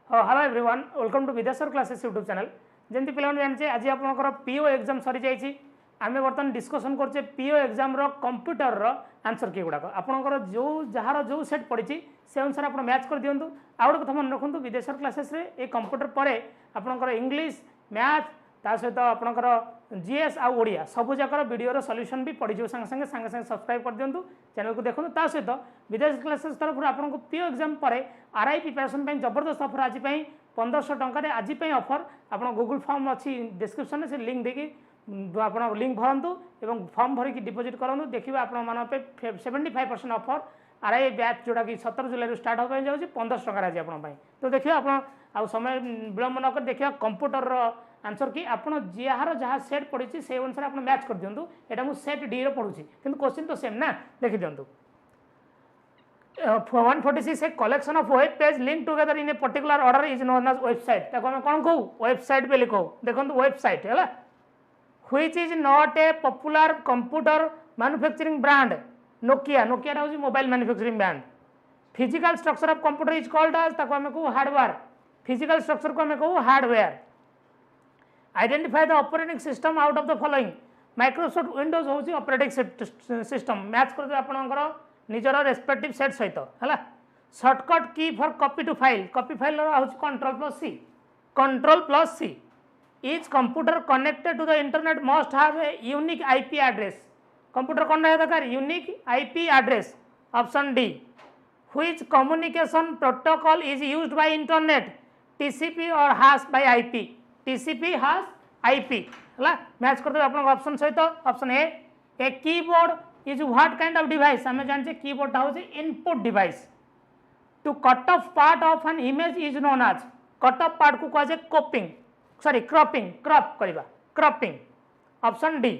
Hello everyone welcome to Vidyasagar classes YouTube channel जमी पे जाने आज आपंकर पीओ एग्जाम सरी जाइए आम बर्तमान डिस्कसन करचे पीओ एग्जाम कंप्यूटर आंसर की गुड़ाक आपंकर जो जार जो सेट पड़ी से अनुसार आप मैच कर दिंतु आउ गोटे कथा मन रखु विदेशर क्लासेस ये कंप्यूटर पर आपंकर इंग्लीश मैथ ता सहित आपंकर जीएस आउ ओडिया सबू जाकर वीडियो सॉल्यूशन भी पड़ी संगे संगे संगे संगे सब्सक्राइब कर दिंतु चैनल को देखो ता सहित विदेश क्लासेस तरफ आपको पीओ एग्जाम पर आरआई प्रिपरेशन जबरदस्त ऑफर आज 1500 टकर आज ऑफर आप गूगल फॉर्म अच्छी डिस्क्रिप्शन से लिंक देखिए आप लिंक भरतु और फॉर्म भरिक डिपोजिट करूँ देखिए आप 75% ऑफर आरआई बैच जोड़ा कि 17 जुलाई स्टार्ट होगा जाऊँगी 1500 टकर आज आप तो देखिए आप समय विलंब नक देखिए कंप्यूटर आंसर कि आपड़ जार जहाँ सेट पड़ी से अनुसार आप मैच कर दिंतु यहाँ मुझे सेट डी पढ़ुची कि क्वेश्चन तो सेम ना देखी दिंतु 146 collection of web page link together in a particular order is known as website ताको हम कौन कहू वेबसाइट बोली कहू देखो वेबसाइट है which is not a popular computer manufacturing brand Nokia Nokia हूँ mobile manufacturing brand physical structure of computer is called as ताको हम कहू हार्डवेयर फिजिकल स्ट्रक्चर को हम कहू hardware identify the operating system out of the following Microsoft Windows हूँ operating system match कर आपंकर निजर रेस्पेक्टिव सेट सहित है shortcut key for copy to file हूँ control plus C each computer connected to the internet must have a unique IP address computer कौन रहा दरकार unique IP address option D which communication protocol is used by internet TCP और hash by IP TCP hash IP है match करते आप option सहित option A keyboard is what kind of device आम जाने कीबोर्ड हूँ input device to cut off part of an image is known as cut off part को कहुए coping sorry cropping crop करवा cropping option D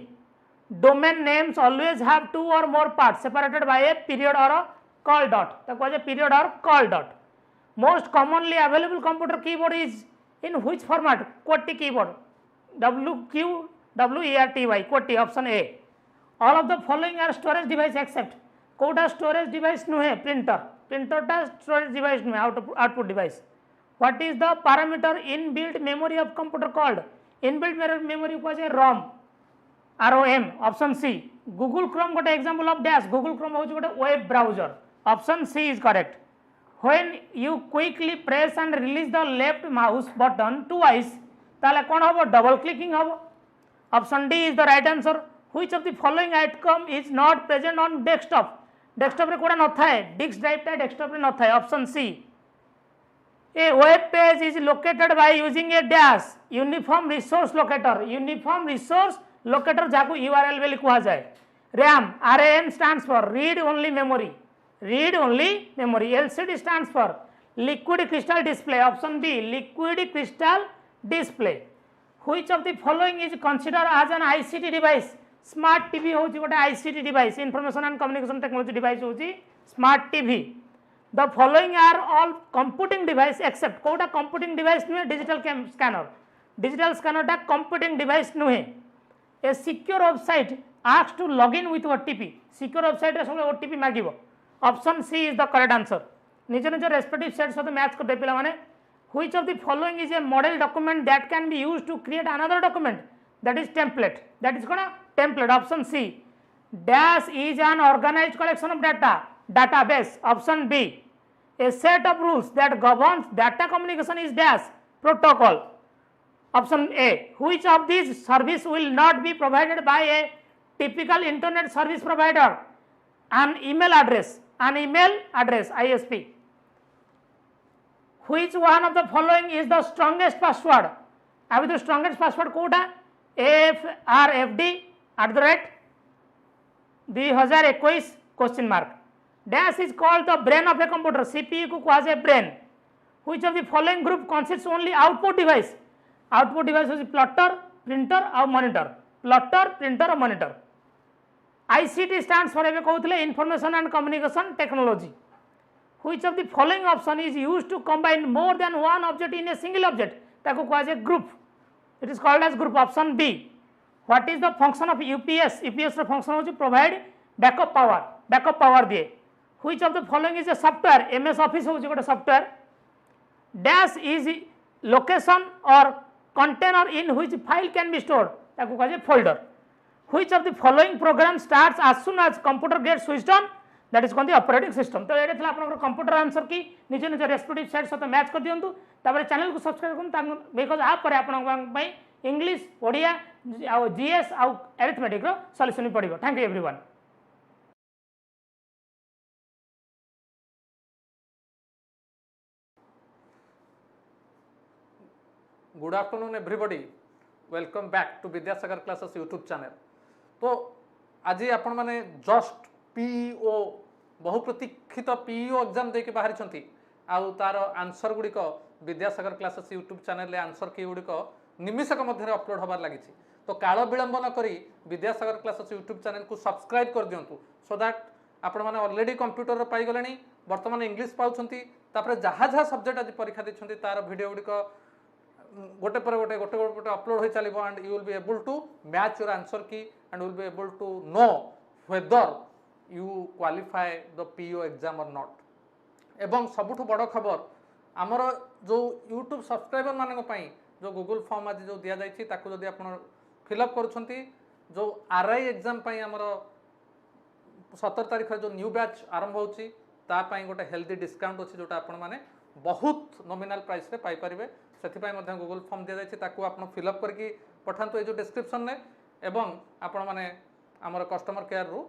domain names always have two or more part separated by a period or call dot तो कहुए period or call dot most commonly available computer keyboard is in which format क्वाटी keyboard WQWERTY क्वाटी option A all of the following are storage device except कोटा storage device नुहे printer storage device नुहे output device what is the parameter inbuilt memory of computer called inbuilt memory को ROM ROM option C Google Chrome गोटे example of dash Google Chrome हूँ गोटे web browser option C is correct when you quickly press and release the left mouse button twice ताले कौन हम double clicking हम option D is the right answer which of the following item is not present on desktop रे कोड़ा न थाए disk drive टा desktop रे न थाए option C a web page is located by using a dash uniform resource locator जाको URL बोली कहा जाए RAM stands for read only memory LCD stands for liquid crystal display option B liquid crystal display which of the following is considered as an ICT device smart TV होची गोटे ICT device information and communication technology device होची smart TV the following are all computing device except Kota computing device नुहे digital scanner टा computing device नुहे a secure website asks to log in with OTP secure website रे सब OTP मागिबो option C is the correct answer निज निज respective set सहित match करते पे माने which of the following is a model document that can be used to create another document that is template option C dash is an organised collection of database option B a set of rules that governs data communication is dash protocol option A which of this service will not be provided by A typical internet service provider an email address ISP which one of the following is the strongest password अब the strongest password कोटा AFRFD @2021 question mark dash is called the brain of a computer CPU को कहा जाए brain which of the following group consists only output device होची plotter printer और monitor ICT stands for information and communication technology which of the following option is used to combine more than one object in a single object ताको कहा जाए group it is called as group option B what is the function of UPS ର function होची provide backup power दिए which of the following is a software MS Office होची गोटे software dash is location or container in which file can be stored, ताको कहे folder. Which of the following program starts as soon as computer gets switched on, that is called the operating system. तो ये आपन computer answer की निज निज respective side सहित match कर दियंतु तापर चैनल को सब्सक्राइब करन बिकॉज आप पर आपन पई इंग्लिश ओडिया आ जीएस आ अरिथमेटिक रो सॉल्यूशन पड़िबो. Thank you everyone. Good afternoon everybody, welcome back to Vidyasagar classes YouTube channel. तो आज आपण माने जस्ट पीईओ बहु प्रतीक्षित पीईओ एग्जाम देके बाहरी छंती आउ तार आंसर गुड़िक विद्यासागर क्लासेस यूट्यूब चैनल रे आंसर की गुड़िक निमिषक मध्य अपलोड होबार लगी. तो काल विलंब न करी विद्यासागर क्लासेस यूट्यूब चैनल को सब्सक्राइब कर दियंतु सो दैट आपण माने ऑलरेडी कंप्यूटर पाई गलेनी वर्तमान इंग्लिश पाउछंती तापर जहा जहा सब्जेक्ट आज परीक्षा देछंती तार वीडियो गुड़िक गोटे पर गोटे गोटे गोटे अपलोड हो चलो and you will be able to match your answer key and will be able to know whether you qualify the PO exam or not. एवं सबुठ बड़ खबर आमर जो यूट्यूब सब्सक्राइबर मानी जो गूगल फॉर्म आज जो दि जाइए जदि आप फिलअप करुँच जो आरआई एग्जाम आमर 17 तारीख जो न्यू बैच आरंभ होता गोटे हेल्दी डिस्काउंट अच्छी जोटा आपण मैंने बहुत नॉमिनल प्राइस रे पाई परिबे. से गूगल फॉर्म दि जाइए आप फिलअप करके पठातु ये जो डिस्क्रिप्शन में एवं आपण मैंने आमर कस्टमर केयर रु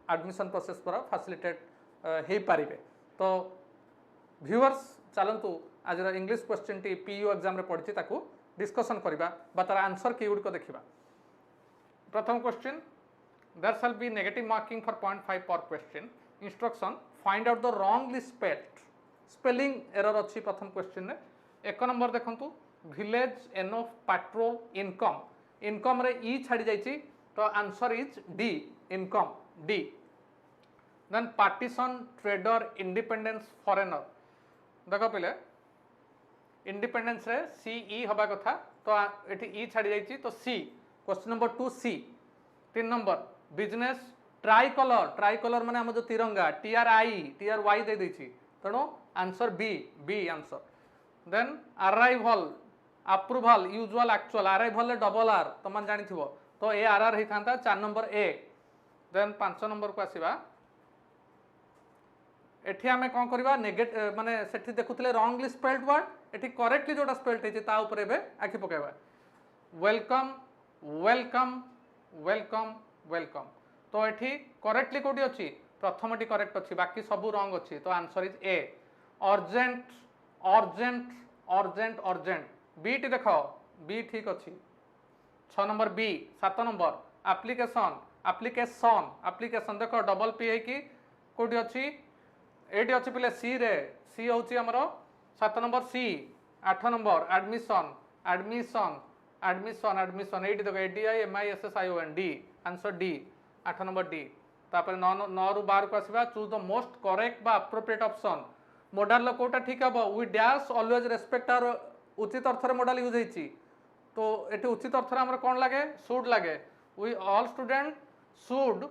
एडमिशन प्रोसेस पर फैसिलिटेट हो पारे. तो व्यूअर्स चलतु आज इंग्लिश क्वेश्चन टी पीयू एग्जाम रे पड़ी ताकू डिस्कशन करबा बा तार आंसर की गुड को देखिबा. प्रथम question, there shall be negative marking for 0.5 per question. Instruction, find out the wrongly spelled spelling error अच्छी प्रथम क्वेश्चन रे. एक नंबर देखंतु, village enough petrol income. Income रे ई छाड़ी जाइछि तो answer is D, income D. Then partition trader independence foreigner. देखो पहले इंडिपेंडेंस रे सी ई हबा कथा तो एठी ई छाड़ी जाइछि तो C. Question number 2 C. 3 number, business try colour. Try colour माने हम जो तिरंगा टीआर वाई दे दैछि तेणु answer B, B answer. Then arrival approval usual actual. Arrival double R तुम जानी तो ए आर आर होता था 4 नंबर ए. देन 5 नंबर को आसीबा एठी आमे कोन करबा नेगेटिव माने सेठी देखुतले रॉन्गली स्पेल्ड वर्ड एठी करेक्टली जोटा स्पेल्ड हेछि ता ऊपर एबे आखि पकाइबा. Welcome welcome welcome welcome. तो एठी करेक्टली कोडी अछि प्रथमटी करेक्ट अछि बाकी सब रॉन्ग अछि तो answer is A. Urgent urgent urgent urgent. B T देखो बी ठीक अच्छी. 6 number B. 7 number application application application देखो डबल पी है कि कोटी अच्छी एटी अच्छी पिले सी रे सी होची हमरो 7 number C. 8 number admission admission admission admission एटी देखो A D I M I S S I O N D answer D. 8 number D. तापर 9 रु 12 को आसीबा चूज द मोस्ट करेक्ट बा एप्रोप्रिएट ऑप्शन. मोडाल कोटा ठीक हम we dash always respect our उचित अर्थ मोडाल यूज होती तो ये उचित अर्थ आमर कौन लगे शुड लगे. We all student should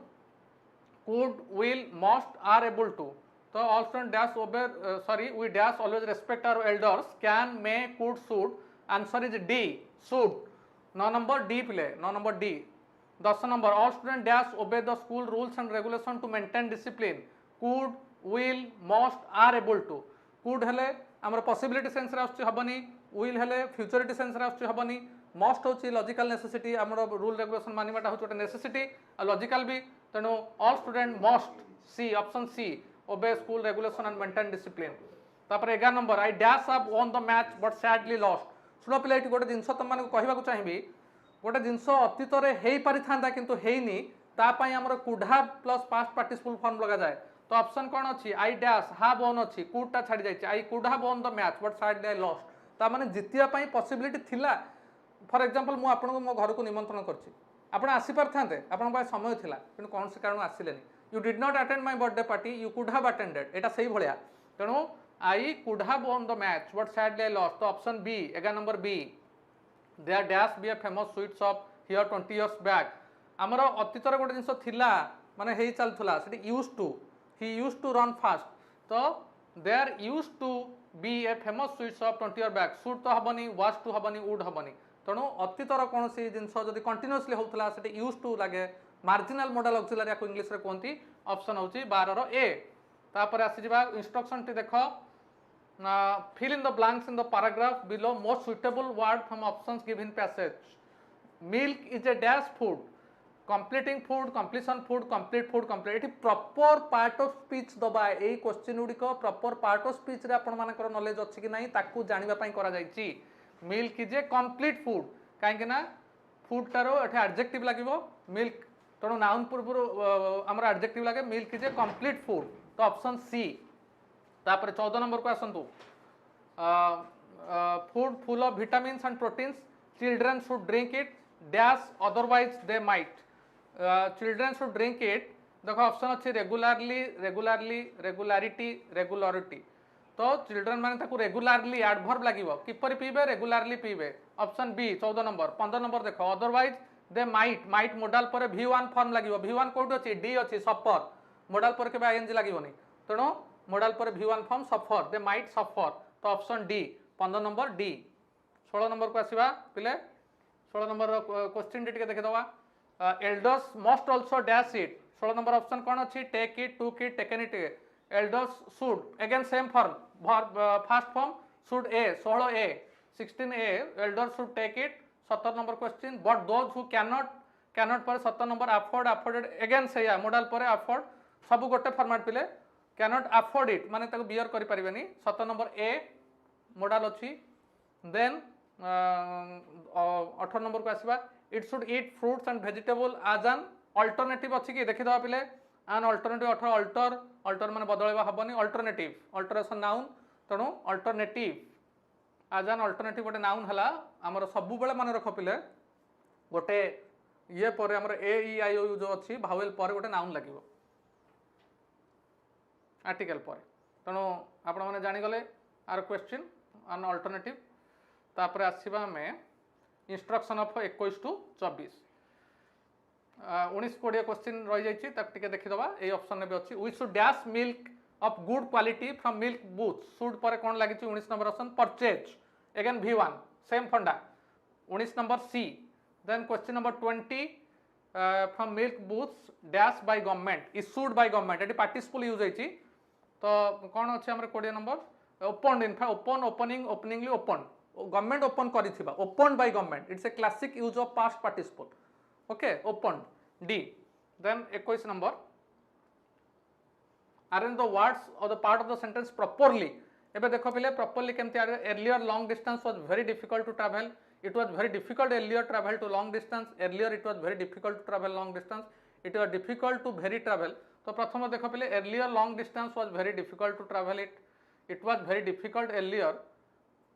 could will must are able to. तो all student dash obey sorry we dash always respect our elders can may could should answer is D should. 9 number D पिले 9 number D. 10 number all student dash obey the school rules and regulation to maintain discipline. Could will must are able to. could हेले हमर possibility sense रे आछी हबनी. will हेले futurity sense रे आछी हबनी. मस्ट होची लॉजिकल नेसेसिटी हमर रूल रेगुलेशन मानिबाटा होची नेसेसिटी आ लॉजिकल भी तेणु all student must C option C obey school regulation and maintain discipline. तापर 11 number I dash have won the match but sadly lost. सुनो पिले एटी गोटे जिंस तुम मानक कहबा को चाहिबी गोटे जिंस अतीत रे हेई पारि थांदा किंतु हेइनी ता पई हमर could have plus past participle form लगा जाए. तो ऑप्शन कौन अच्छी आई डैश हैव वोन अच्छी कुडटा छाड़ी जाइए आई could have won the match but sadly I lost. ता माने जितिया पई पॉसिबिलिटी थिला. फॉर एग्जांपल मु आपन मो घर को निमंत्रण करछि आपण आसी परथांते आपण पाए समय थिला किंतु कोन से कारण आसिलेनी. You did not attend my birthday party you could have attended. एटा सही भलिया तेणु I could have won the match but sadly I lost. तो option B 11 number B. There dash be a famous sweet shop here 20 years back. हमर अतीतर गोटे जिंस थिला माने हेई चलथला सेठी used to he used to run fast. So there used to be a famous sweets of 20 year back should तो हबनी वाज टू हबनी वुड हबनी तेणु अतीतर कौन सी जिनस जब कंटिन्यूअसली होता से यूज टू लगे मार्जिनाल मॉडल ऑक्सिलरी या इंग्लिश रे कहती ऑप्शन होची 12 रो ए तापर आसी जिबा इंस्ट्रक्शन टी देखो fill in the blanks in the paragraph below most suitable word from options given passage milk is a dash food completing food completion food complete food complete एठी proper part of speech दबा ए question गुडी को proper part of speech रे आपण मानकर knowledge अछि कि नाही ताकू जानिबा पई करा जाईची milk is a complete food काहे कि ना फूड तारो एठी एडजेक्टिव लागिवो milk तणो नाउन पूर्व हमर एडजेक्टिव लागे milk is a complete food तो ऑप्शन सी तापर 14 नंबर को आसंतु food full of vitamins and proteins children should drink it dash otherwise they might children should drink it देखो option अच्छे regularly regularly regularity regularity तो children माने ताकू regularly adverb लागिवो किपरि पीबे रेगुलारली पीबे ऑप्शन बी 14 नंबर 15 नंबर देखो otherwise they might might modal पर V1 फॉर्म लागिवो V1 कोड अछि डी अछि सफर मोडाल पर के आईएनजी लागिवोनी तेणु मोडाल पर V1 form suffer they might सफर तो option D 15 number D 16 number को आसीबा पिले 16 नंबर क्वेश्चन डी टिके देखि दवा elders must also dash it 16 number option कोन अछि take it took it taken it elders should again same form first form should A 16 A 16 A elders should take it 17 number question but those who cannot पर 17 number afford afforded again सेया modal पर afford सब गोटे format पिले cannot afford it माने ताको बियर करि परिबेनी 17 नंबर ए मोडाल अछि देन 18 नंबर को आसीबा it should eat fruits and vegetable as an alternative अछि कि देखि दवा पिले एन अल्टरनेटिव अथवा अल्टर अल्टर माने बदलैबा हबनी अल्टरनेटिव अल्टरेशन नाउन तणु अल्टरनेटिव एज एन अल्टरनेटिव गोटे नाउन हला हमर सबु बेले माने रख पिले गोटे ये पर हमर ए ई आई ओ जो अछि भावेल पर गोटे नाउन लागिवो आर्टिकल पर तेणु आपण मैंने जानीगले आर क्वेश्चन आन अल्टरनेटिव तापर आसवा आम इंस्ट्रक्शन ऑफ 21 टू 24 19-20 क्वेश्चन रही जाइए देखीदे ये ऑप्शन भी अच्छी we should dash milk of good quality from milk booth should पर कौन लगी 19 number option purchase again V1 same funda 19 number C then question number 20 from milk booths dash by government issued by government ये participle use होती तो कौन अच्छे आम 20 number open in fact open opening openingly open government open करिथिबा open by government it's a classic use of past participle okay open D then 21 number arrange the words or the part of the sentence properly एबे देखो पिले properly केमती earlier long distance was very difficult to travel it was very difficult earlier travel to long distance earlier it was very difficult to travel long distance it was difficult to very travel तो प्रथम देखो पिले earlier long distance was very difficult to travel it was very difficult earlier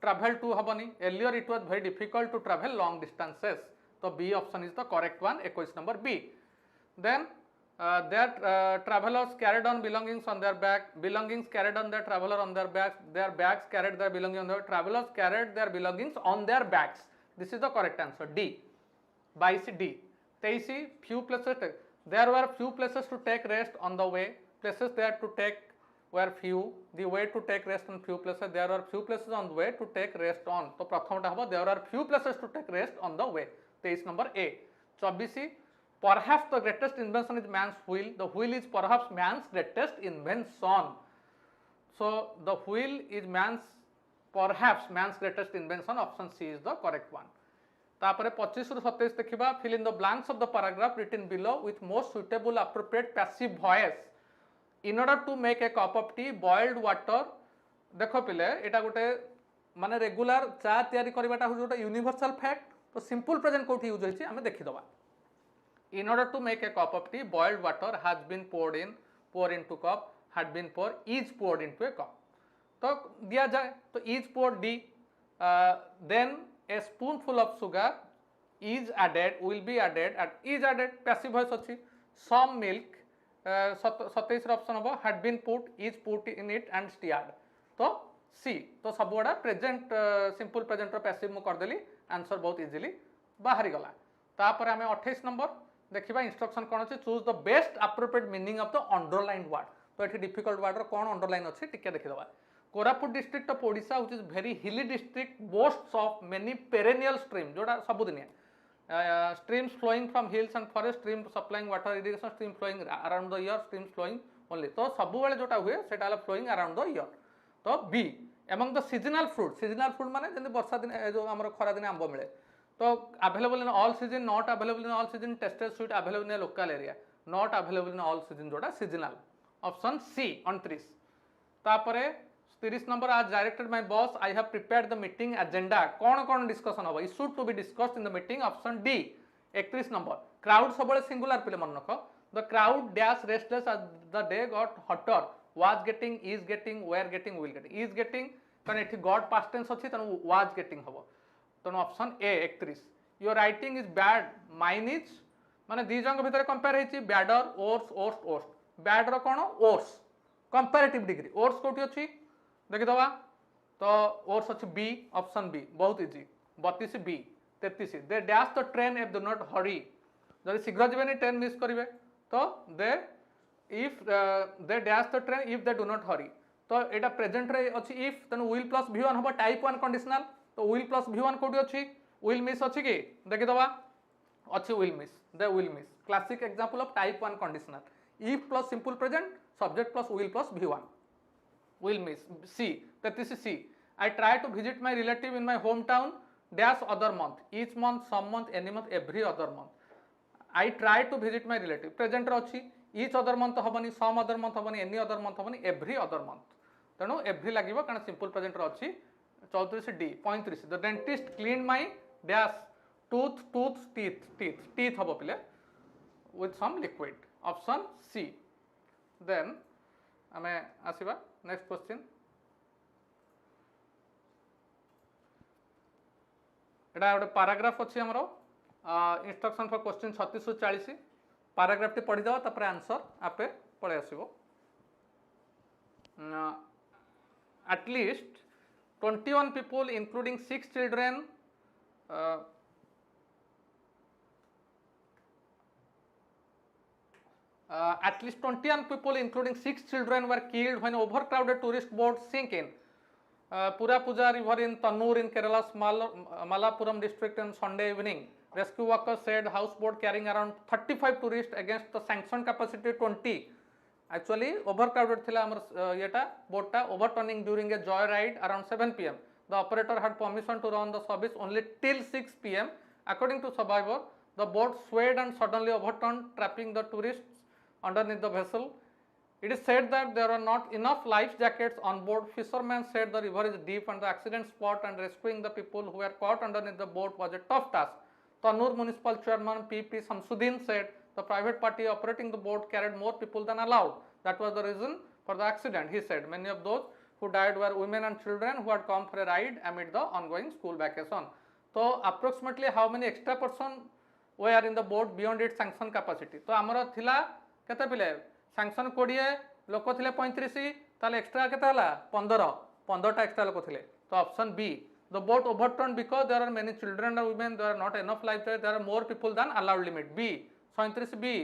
travel to हबनी earlier it was very difficult to travel long distances तो B option is the correct one 21 number B then their travelers carried on belongings on their back belongings carried on their traveler on their bags carried their belongings on their travelers carried their belongings on their backs this is the correct answer D 22 D 23 few places there were few places to take rest on the way places there to take were few the way to take rest on few places there are few places on the way to take rest on तो प्रथम टा हबो there are few places to take rest on the way 23 number A 24 perhaps the greatest invention is man's wheel the wheel is perhaps man's greatest invention so the wheel is perhaps man's greatest invention option C is the correct one तापरे 25 रु 27 देखिबा fill in the blanks of the paragraph written below with most suitable appropriate passive voice in order to make a cup of tea boiled water देखो पिले एटा गोटे माने regular चा तयारी करबाटा हो जोटा यूनिवर्सल फैक्ट तो सिंपल प्रेजेंट कोठी यूज होइछि हमें देखि दबा in order to make a cup of tea boiled water has been poured into cup had been poured is poured into a cup तो दिया जाए तो is poured D then a spoonful of sugar is added will be added at is added passive voice अछि some milk 27 option हो had been put is put in it and stirred तो C तो सब गुड़ा present simple present रो passive मु कर देली answer बहुत easily बाहरी गला तापर हमें 28 नंबर देखिबा इंस्ट्रक्शन कोन अछि choose the best appropriate meaning of the underlined word तो एठी डिफिकल्ट वर्ड रो कोन अंडरलाइन अछि टिके देखि दबा Koraput district of Odisha which is very hilly district boasts of many perennial stream जोड़ा सबुदिनिया streams flowing from hills and forest, stream supplying water irrigation, stream flowing around the year, streams flowing only. तो सब बेले जोटा हुए सेटा वाला flowing around the year. तो B among the seasonal fruit माने जंदे वर्षा दिन जो हमर खरा दिन आंबो मिले तो available in all season, not available in all season, tested sweet available in a local area, not available in all season जोटा seasonal. Option C 29. तापरे 30 नंबर आज directed my boss I have prepared the meeting agenda कौन discussion hmm issued to be discussed in the meeting option D 31 number crowd सब singular पे मन रख the crowd dash restless as the day got hotter was getting is getting were getting will getting is getting कारण एठी got past tense अछि तनु was getting हबो तनु option A 31 your writing is bad mine is माने दी जंग भीतर compare हेछि badder worse worst worst bad रो कोन ओर्स कंपैरेटिव डिग्री ओर्स कोठी अछि देखिदवा तो ओर्स अच्छे बी ऑप्शन बी बहुत easy 32 B 33 they dash the train if do not hurry जब शीघ्र जीवन ट्रेन मिस करेंगे तो they if they dash the train if they do not हरी तो यहाँ प्रेजेंट रे अच्छी इफ तेणु विल प्लस V1 हम टाइप 1 कंडीशनल तो विल प्लस V1 कोठी अच्छी विल मिस अच्छी कि देखिदवा अच्छी will miss they will miss classic example of type 1 conditional if plus simple present subject plus will plus V1 will miss C 33 C I try to visit my relative in my hometown dash other month each month some month any month every other month I try to visit my relative present रे अछि each other month हबनी some other month हबनी any other month हबनी every other month तेणु every लागिबो कारण simple present रे अछि 34 D 35 the dentist cleaned my dash tooth teeth हबो पिले with some liquid option C then आमे आसीबा next question एटा गोटे paragraph अच्छी आमर इंस्ट्रक्शन फॉर क्वेश्चन 36 ରୁ 40 पैराग्राफ टी पढ़ी दवा तापर आंसर आपे पळे आसीबो at least 21 people including 6 children at least 21 people including 6 children were killed when overcrowded tourist boat sank in Purapuja river in Tannur in Kerala's Malappuram district on Sunday evening. Rescue workers said houseboat carrying around 35 tourists against the sanctioned capacity 20. Actually overcrowded thila amar yeta boat ta overturning during a joyride around 7 pm. The operator had permission to run the service only till 6 pm. According to survivor, the boat swayed and suddenly overturned, trapping the tourists underneath the vessel. It is said that there are not enough life jackets on board. Fishermen said the river is deep and the accident spot and rescuing the people who were caught underneath the boat was a tough task. Tannur Municipal Chairman P.P. Samsudin said the private party operating the boat carried more people than allowed. That was the reason for the accident. He said many of those who died were women and children who had come for a ride amid the ongoing school vacation. So approximately how many extra person were in the boat beyond its sanctioned capacity? So amara thila केते पिले sanction 20 लोक थिले 35 ताले extra केते हला 15 टा extra लोक थिले तो option B the boat overturn because there are many children and women there are not enough life there are more people than allowed limit B 37 B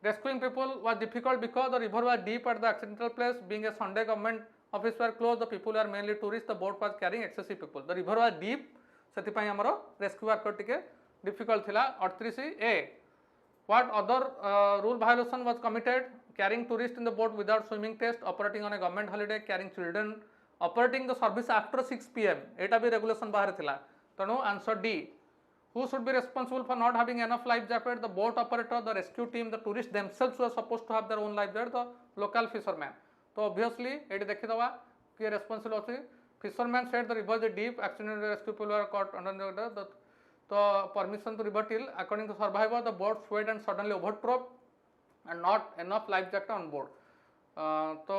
rescuing people was difficult because the river was deep at the accidental place being a Sunday government office were closed the people were mainly tourists the boat was carrying excessive people the river was deep सेति पई हमरो rescue worker टिके difficult थिला 38 ए What other rule violation was committed? Carrying tourists in the boat without swimming test, operating on a government holiday, carrying children, operating the service after 6 pm. एटा भी regulation बाहर थिला. तनो answer D. Who should be responsible for not having enough life jacket? The boat operator, the rescue team, the tourists themselves were supposed to have their own life jacket. The local fisherman. तो obviously eighty देखि दवा कि responsible अछि. Fisherman said the river is deep. Accident rescue people were caught under the तो permission to river till according to survivor the boat swayed and suddenly overturned and not enough life jacket on board. So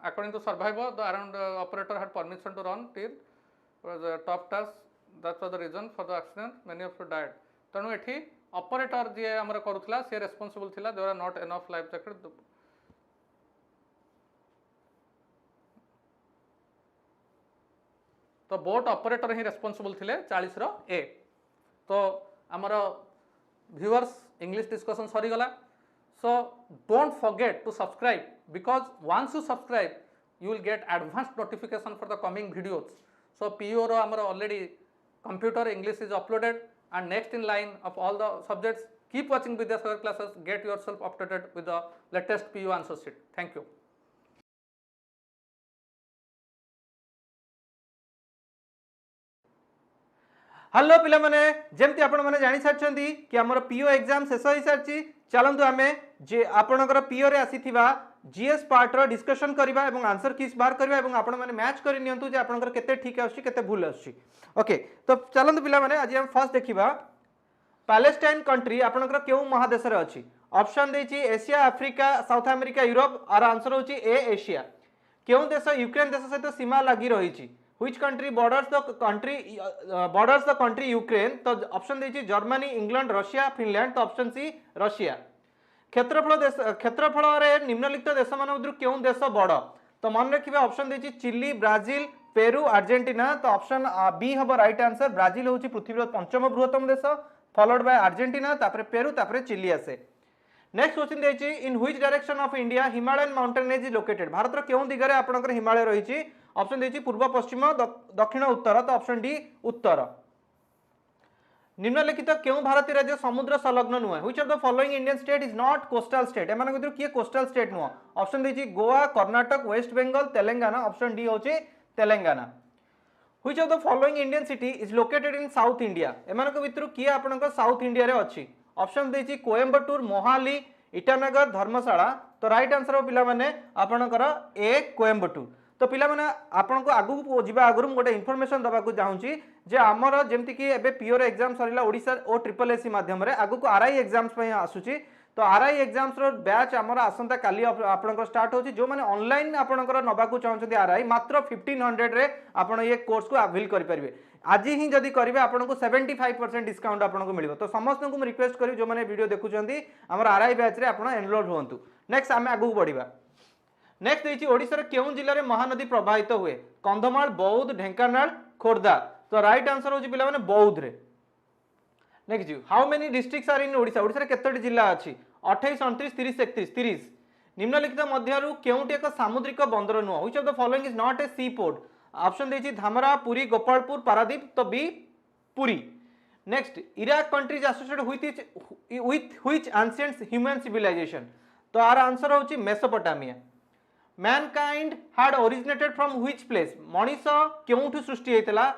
according to survivor the around operator had permission to run till was a tough task that was the reason for the accident many of you died. तेणु एठी operator जे हमर करूथला से responsible थिला there are not enough life jacket. तो boat operator ही responsible थिले 40 रो ए तो आमर viewers English discussion सरी गला so don't forget to subscribe because once you subscribe you will get advanced notification for the coming videos. So PO ro amar already computer English is uploaded, and next in line of all the subjects, keep watching Vidyasagar classes, get yourself up to date with the latest PO answer sheet. Thank you. Hello पिला माने जेमती आपण माने जानि सारछंती कि हमर PO exam शेष होई सारछि चलंतु आमे जे आपणकर पीओ रे आसीथिबा जीएस पार्ट रो डिस्कशन करबा एवं आंसर कीज बार करबा एवं आपण माने मैच करि नियंतु जे आपणकर केते ठीक आछि केते भूल आछि। ओके तो चलंतु पिला माने आज हम फर्स्ट देखिबा पैलेस्टाइन कंट्री आपणकर केउ महादेश रे अछि। ऑप्शन देछि Asia Africa south America Europe our answer होछि ए एशिया। केउ देश यूक्रेन देश सहित सीमा लागि रहिछि। Which country borders the country Ukraine? तो ऑप्शन देछि जर्मनी इंग्लैंड रशिया फिनलैंड तो ऑप्शन सी रशिया। क्षेत्रफल रे निम्नलिखित देश मान मध्य केउ देश बड़ तो मन रखिबा ऑप्शन देछि चिली ब्राजिल पेरू अर्जेंटीना तो ऑप्शन बी हबो राइट आंसर। ब्राजिल होछि पृथ्वीर पंचम बृहत्तम देश फॉलोड बाय अर्जेंटीना तापर पेरू तापर चिली आसे। नेक्स्ट क्वेश्चन देछि in which direction of India Himalayan mountain range is located? Bharat रो केउ दिगरे आपनकर हिमालय रहिछि? ऑप्शन देछि पूर्व पश्चिम दक्षिण उत्तर तो ऑप्शन डी उत्तर। निम्नलिखित केउ भारतीय राज्य समुद्र संलग्न नुहे? Which of the following Indian state is not coastal state? एमान भितर किए कोस्टल स्टेट नुह? ऑप्शन देछि गोवा कर्नाटक वेस्ट बेंगल तेलंगाना ऑप्शन डी होछि Telangana. Which of the following Indian city is located in south India? एमान भितर किए आपनकर साउथ इंडिया रे अछि? ऑप्शन देछि कोयंबटूर मोहाली ईटानगर धर्मशाला तो राइट आंसर हो पिला माने आपनकर ए कोयंबटूर। तो पिला माने आपन को आगु को जिबा आगु गोटे इन्फॉर्मेशन दबा को चाहूची जे हमर जेमति कि एबे पीओर एग्जाम सरिला ओडिसा ओ ट्रिपल एसी माध्यम रे आगु को आरआई एग्जाम्स पय आसुची तो आरआई एग्जाम्स रो बैच हमर आसंता काली आपन को स्टार्ट होची। जो माने ऑनलाइन आपन को नबा को चाहउछथि आरआई मात्र 1500 रे आपन ये कोर्स को अवेल करि परिबे। आज ही जदि करिवे आपन को 75% डिस्काउंट आपन को मिलिबो। तो समस्त को रिक्वेस्ट करी जो माने वीडियो देखुचंती हमर आरआई बैच रे आपन एनरोल होंतु। नेक्स्ट आमे आगु बढ़िबा। नेक्स्ट देछि ओडिसा रे केउ जिल्ला रे महानदी प्रवाहित हुए? कंधमाल बौद्ध ढेंकानाल खोर्धा तो राइट आंसर होछि पिला माने बौद्ध रे। नेक्स्ट जी how many districts are in Odisha? Odisha रे केतोटी जिल्ला अछि? 28 29 30 31 30। निम्नलिखित मध्यरु केउटी एक सामुद्रिक बंदर नुह? Which of the following is not a sea port? Option देछि धामरा पुरी गोपालपुर पारादीप तो B Puri. Next Iraq country is associated with which ancient human civilization? तो आर आंसर होछि Mesopotamia. Mankind had originated from which place? मनीष केउठु सृष्टि हेतला?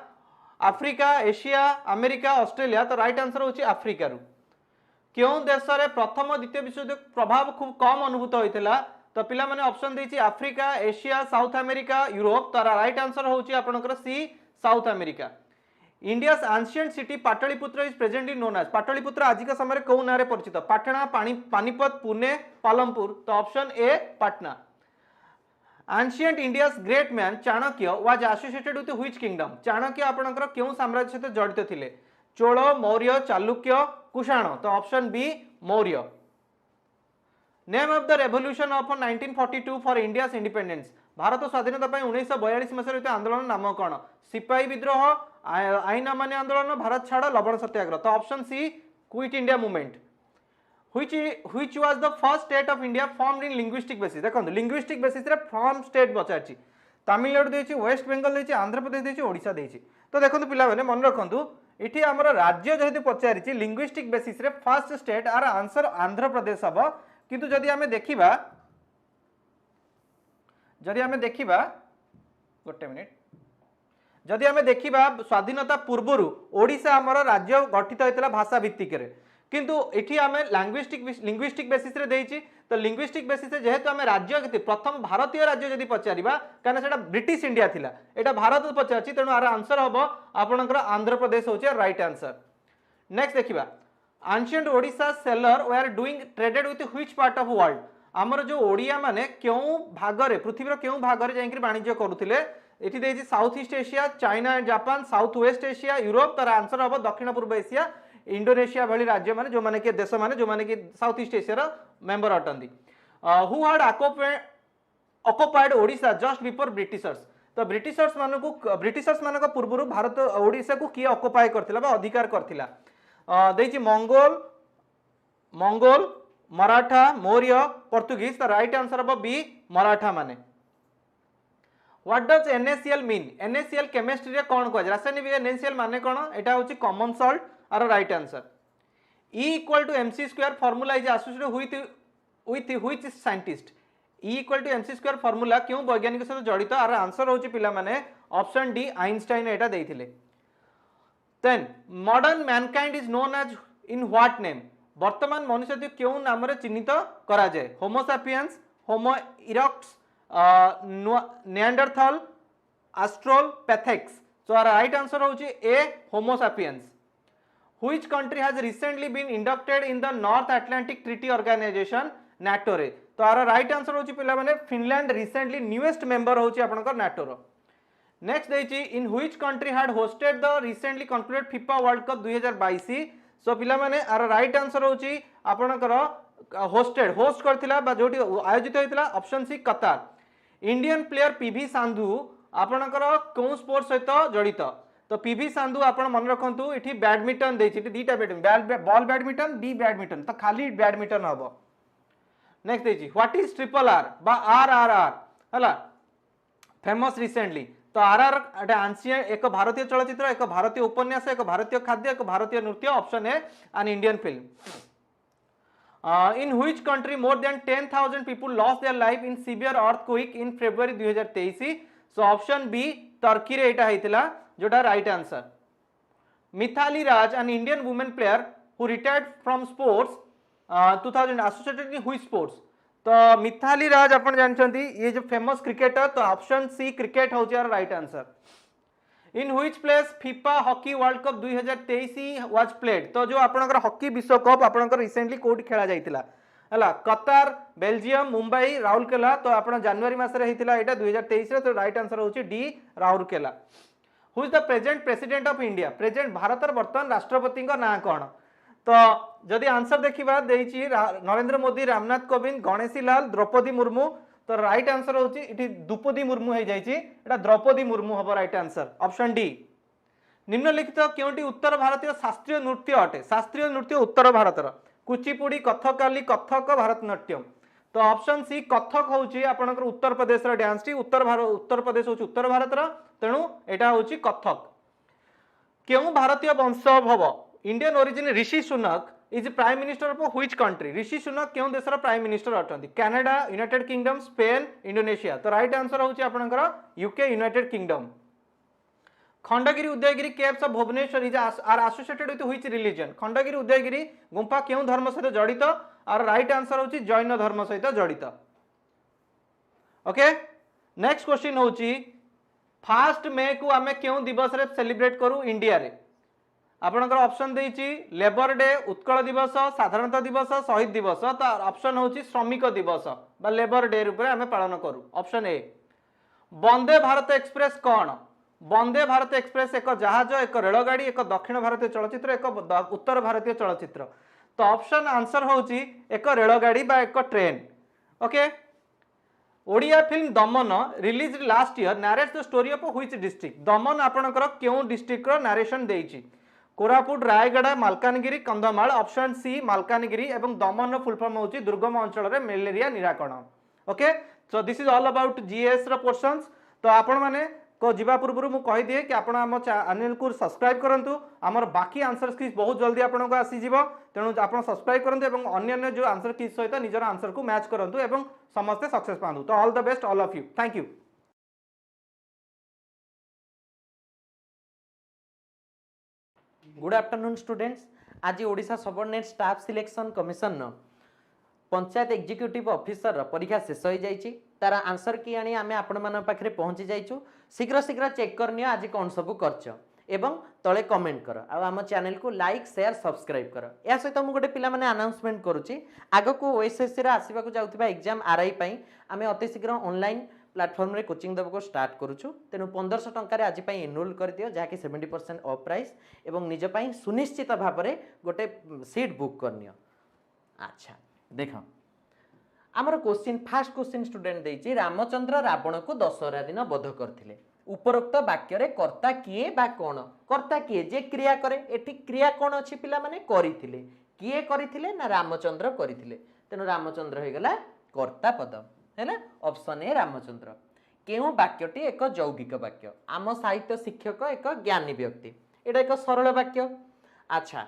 अफ्रीका एशिया अमेरिका ऑस्ट्रेलिया तो right answer होछि अफ्रीका रु। केउ देश रे प्रथम द्वितीय विश्वयुद्ध प्रभाव खूब कम अनुभूत होइतला? तो पिला माने ऑप्शन देछि Africa Asia south America Europe तो राइट आंसर होछि आपनकर C south America. India's ancient city Pataliputra is presently known as? Pataliputra आज के समय को नारे परिचित? पाटना पानीपत पुणे पालमपुर तो option A Patna. Ancient India's great man Chanakya was associated with which kingdom? Chanakya आपनकर केउ साम्राज्य सहित जड़ित थिले? चोल मौर्य चालुक्य कुषाण तो option B Maurya. Name of the revolution of 1942 for India's independence? Bharat स्वाधीनता पय 1942 मसिया रे आंदोलन नाम कोन? सिपाही विद्रोह आईन अमान्य आंदोलन भारत छाड़ लवण सत्याग्रह तो option C quit India movement. which was the first state of India formed in linguistic basis? देखो linguistic basis रे फॉर्म स्टेट बचाची तमिलनाडु देछि वेस्ट बेंगल देछि आंध्र प्रदेश देछि ओडिशा देछि। तो देखो पिला माने मन रखंतु इठी हमर राज्य जेहेतु पचारिछि लिंग्विस्टिक बेसिस रे first state our answer Andhra Pradesh हबो। किंतु जदि हमें देखिबा गोटे मिनिट जदि हमें देखिबा स्वाधीनता पूर्वरु ओडिशा हमर राज्य गठित होइतला भाषा भित्तिक रे किंतु एठी हमें लिंग्विस्टिक बेसिस रे देछि। तो लिंग्विस्टिक बेसिस रे जेहेतु हमें राज्य केते प्रथम भारतीय राज्य जदि पचारिबा काना सेटा ब्रिटिश इंडिया थिला एटा भारत पचारछि तेनु आर आंसर हबो आपनकर आंध्र प्रदेश होछि राइट आंसर। नेक्स्ट देखिबा ancient Odisha sailor we are doing traded with which part of world? हमर जो ओडिया माने केउ भागरे पृथ्वीर केउ भागरे जाईकि वाणिज्य करूथिले? एठी देछि south east Asia China and Japan south west Asia Europe तार आंसर हबो दक्षिण पूर्व एशिया इंडोनेशिया भली राज्य माने जो माने के देश माने जो माने कि साउथ ईस्ट एशिया रा मेंबर अटंदी। Who had occupied Odisha just before Britishers? तो ब्रिटिशर्स मानको पूर्वरु भारत ओडिशा को किए ऑक्युपाई करथिला बा अधिकार करथिला? देछि मंगोल मराठा मौर्य पोर्तुगीज तो राइट आंसर हबो बी मराठा माने। What does NaCl mean NaCl chemistry रे कौन कह रासायनिक NaCl माने कौन एटा होची common salt are right answer E equal to mc square formula is associated with which scientist E equal to mc square formula क्यों वैज्ञानिक सहित जड़ित आर आंसर होची पिला माने ऑप्शन डी आइंस्टाइन एटा देइथिले then modern mankind is known as in what name वर्तमान मनुष्य क्यों नाम रे चिन्हित करा जाय homo sapiens homo erectus Neanderthal Australopithecus so our right answer होची A homo sapiens Which country has recently been inducted in the North Atlantic Treaty Organization NATO रे तो आर राइट आंसर होची पिला माने फिनलैंड रिसेंटली न्यूएस्ट मेंबर होची आपनकर NATO रो next देची in which country had hosted the recently concluded FIFA world cup 2022 so पिला माने आर राइट आंसर होची आपनकर होस्ट करथिला बा जोटी आयोजित होइतिला ऑप्शन सी कतार इंडियन प्लेयर पीवी संधू आपनकर कोन स्पोर्ट्स सहित जड़ित तो पीवी संधू आपण मन रखंतु इठी बैडमिंटन देछि दीटा badminton ball badminton D badminton तो खाली बैडमिंटन हबो नेक्स्ट देछि व्हाट इज ट्रिपल आर बा आरआरआर हला फेमस रिसेंटली तो आरआर एटा आंशियन एक भारतीय चलचित्र एक भारतीय उपन्यास एक भारतीय खाद्य एक भारतीय नृत्य ऑप्शन है an Indian film in which country more than 10,000 people lost their life in severe earthquake in February 2023 so option B Turkey रे एटा हेतिला जोटा right answer Mithali Raj an Indian women player who retired from sports 2000 associated in which sports तो मिथाली राज अपन जानछंती ये जो famous cricketer तो ऑप्शन सी क्रिकेट होची are right answer in which place FIFA hockey world cup 2023 was played तो जो आपनकर हॉकी विश्व कप आपनकर रिसेंटली कोड खेला जाइतिला हला कतार बेल्जियम मुंबई राउरकेला तो आपण जनवरी मास रे हेतिला एटा 2023 रे तो राइट आंसर होची D Rourkela who is the present president of India present भारतर वर्तमान राष्ट्रपति का नाम कौन तो जदि आंसर देखिबा देछि नरेंद्र मोदी रामनाथ कोविंद गणेशी लाल द्रौपदी मुर्मू तो राइट आंसर होची इठी द्रौपदी मुर्मू हे जाइछि एटा द्रौपदी मुर्मू हबो राइट आंसर ऑप्शन डी निम्नलिखित केउटी उत्तर भारतीय शास्त्रीय नृत्य अटे शास्त्रीय नृत्य उत्तर भारतर कुचिपुड़ी कथकली कथक भारतनाट्यम तो ऑप्शन सी कथक होची आपनकर उत्तर प्रदेश रा डांस टी उत्तर प्रदेश होची उत्तर भारत रा तेणु एटा होची कथक केउ भारतीय वंशोद्भव Indian origin Rishi Sunak is prime minister of which country Rishi Sunak केउ देशर प्राइम मिनिस्टर अटंती Canada United Kingdom Spain Indonesia तो राइट आंसर होची आपनकर UK United Kingdom Khandagiri Udayagiri caves of Bhubaneswar is are associated with which religion Khandagiri Udayagiri गुंफा केउ धर्म सहित जड़ित और राइट आंसर होची जैन धर्म सहित जड़ित ओके नेक्स्ट क्वेश्चन होची 1 मे को आमे केउ दिवस रे सेलिब्रेट करू इंडिया रे आपनकर ऑप्शन देछि लेबर डे उत्कल दिवस साधारणतः दिवस शहीद दिवस तो ऑप्शन होची श्रमिक दिवस बा लेबर डे रूप रे आमे पालन करू option A Vande Bharat express कौन वंदे भारत एक्सप्रेस एक जहाज एक रेलगाड़ी एक दक्षिण भारतीय चलचित्र एक उत्तर भारतीय चलचित्र तो ऑप्शन आंसर होची एक रेलगाड़ी बा एक train okay Odia film Daman release last year narrates the story of which district Daman आपनकर केउ डिस्ट्रिक्ट रो नरेशन देइची कोरापुट रायगड़ा मालकानगिरी कंधमाल ऑप्शन सी मालकानगिरी एवं दमन फुल फॉर्म होची दुर्गम अंचल रे मलेरिया निराकरण okay so this is all about GS रो क्वेश्चंस तो आपण माने को जीवा पूर्व मु कहि दिए कि आपण हम चैनल को सब्सक्राइब करंतु हमर बाकी आंसर की बहुत जल्दी आपण को आसी जीवो तेणु आपण सब्सक्राइब करंतु एवं अन्य जो आंसर की सहित निजर आंसर को मैच करंतु एवं समस्त सक्सेस पांतु तो all the best all of you thank you good afternoon students आज Odisha subordinate staff selection commission न पंचायत एग्जीक्यूटिव ऑफिसर परीक्षा शेष हो जाइए तार आंसर की आनी आमे आपण मान पाखरे पहुंची जाइछु शीघ्र शीघ्र चेक करनियो आज कौन सब करछ एवं तले कमेंट कर आम चैनल को लाइक शेयर सब्सक्राइब कर या सहित मुझे गोटे पिला माने अनाउंसमेंट करुच्ची आग को ओएसएससी रे आसीबाकू जाउथिबा एग्जाम आरआई पई आमे अति शीघ्र ऑनलाइन प्लेटफॉर्म रे कोचिंग देबको स्टार्ट करूछु तेनु 1500 टंका रे आज पई एनरोल कर दियो जाकि 70% ऑफ प्राइस एवं निज पई सुनिश्चित भाव रे गोटे सीट बुक करनियो अच्छा देखो आमर क्वेश्चन फास्ट क्वेश्चन स्टूडेंट देछि रामचंद्र रावण को दशहरा दिन वध करथिले उपरोक्त वाक्य रे कर्ता किए बा कोन कर्ता किए जे क्रिया करे एठी क्रिया कोन अछि पिला माने करिथिले किए करिथिले ना रामचंद्र करिथिले तेनु रामचंद्र हे गेला कर्ता पद हैला ऑप्शन ए रामचंद्र केउ वाक्यटी एक यौगिक वाक्य आम साहित्य शिक्षक एक ज्ञानी व्यक्ति एटा एक सरल वाक्य अच्छा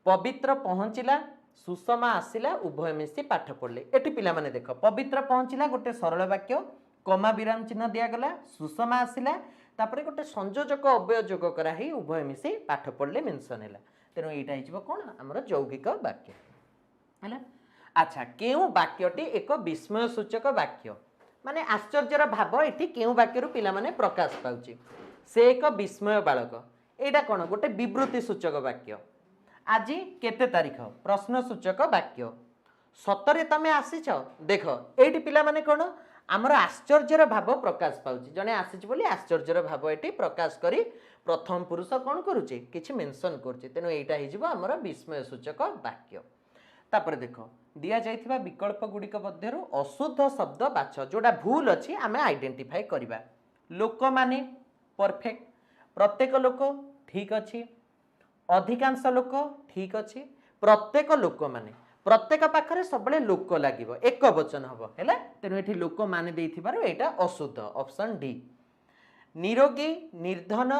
पवित्र पहुँचला सुषमा आसिला उभय मिसी पाठ पढ़ले एटी पिला माने देख पवित्र पहुँचला गोटे सरल वाक्य कमा विराम चिन्ह दियागला सुषमा आसिला तापरे गोटे संयोजक अव्यय जोग करा ही उभय मिसी पाठ पढ़ले मेंशन हैला तेणु एटा हिजबो कोन हमर यौगिक वाक्य हैला अच्छा केउ वाक्यटी एक विस्मय सूचक वाक्य माने आश्चर्यर भाव एटी केउ वाक्यरु पिला माने प्रकाश पाउची से एक विस्मय बालक एटा कोन गोटे विवृत्ति सूचक वाक्य आज केते तारीख प्रश्न सूचक वाक्य सतरे तमे आसीछ देख एटी पिला माने कोन आमर आश्चर्यर भाव प्रकाश पाउची जने आसीछ बोली आश्चर्यर भाव एटी प्रकाश करी प्रथम पुरुष कोन करूची किछि मेंशन करूची तेनु एटा हिजबो हमर विस्मय सूचक वाक्य तापर देख दिया जाइथिबा विकल्प गुड़िक मध्यरु अशुद्ध शब्द बाछ जोड़ा भूल अछि आमे आइडेंटिफाई करबा लोक माने परफेक्ट प्रत्येक लोक ठीक अछि अधिकांश लोक ठीक अछि प्रत्येक लोक माने प्रत्येक पाखरे सबले लोक लागिवो एक वचन हबो हैला तेनु एठी लोक माने देइथिबारो एटा अशुद्ध ऑप्शन डी निरोगी निर्धन